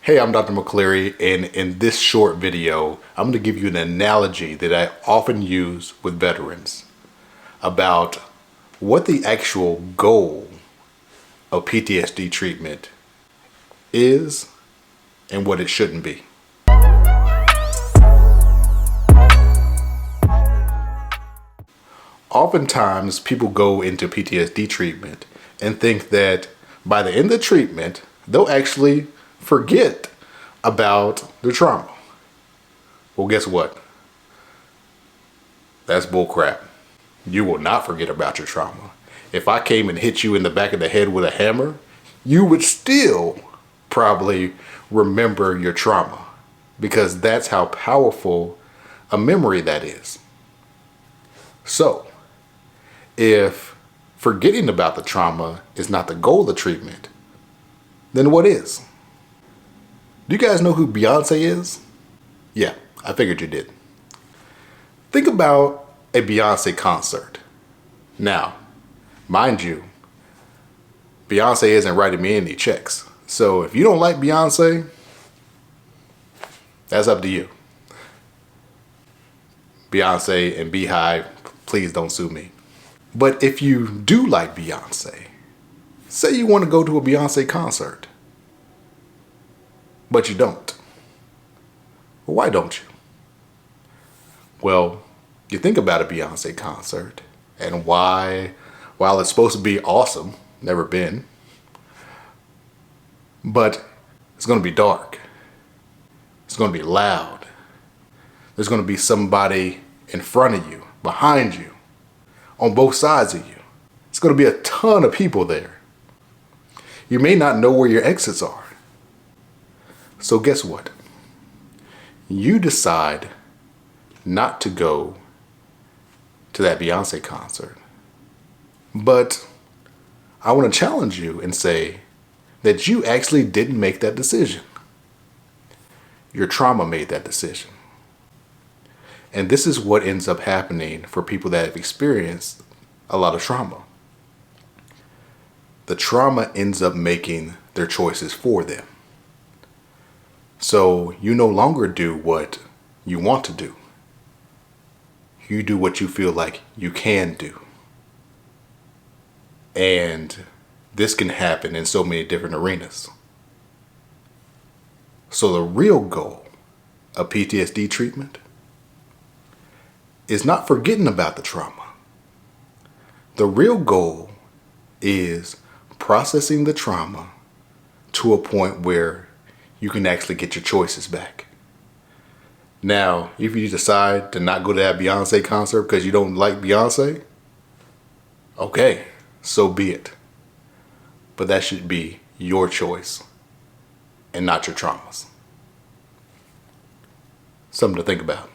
Hey, I'm Dr. McCleary, and in this short video, I'm going to give you an analogy that I often use with veterans about what the actual goal of PTSD treatment is and what it shouldn't be. Oftentimes, people go into PTSD treatment and think that by the end of the treatment, they'll actually forget about the trauma. Well, guess what? That's bullcrap. You will not forget about your trauma. If I came and hit you in the back of the head with a hammer, you would still probably remember your trauma, because that's how powerful a memory that is. So, if forgetting about the trauma is not the goal of the treatment, then what is? Do you guys know who Beyoncé is? Yeah, I figured you did. Think about a Beyoncé concert. Now, mind you, Beyoncé isn't writing me any checks. So if you don't like Beyoncé, that's up to you. Beyoncé and Beehive, please don't sue me. But if you do like Beyoncé, say you want to go to a Beyoncé concert, but you don't. Well, why don't you? Well, you think about a Beyoncé while it's supposed to be awesome, never been, but it's going to be dark. It's going to be loud. There's going to be somebody in front of you, behind you, on both sides of you. It's going to be a ton of people there. You may not know where your exits are. So guess what? You decide not to go to that Beyoncé concert. But I want to challenge you and say that you actually didn't make that decision. Your trauma made that decision. And this is what ends up happening for people that have experienced a lot of trauma. The trauma ends up making their choices for them. So you no longer do what you want to do. You do what you feel like you can do. And this can happen in so many different arenas. So the real goal of PTSD treatment is not forgetting about the trauma. The real goal is processing the trauma to a point where you can actually get your choices back. Now, if you decide to not go to that Beyoncé concert because you don't like Beyoncé, okay, so be it. But that should be your choice and not your traumas. Something to think about.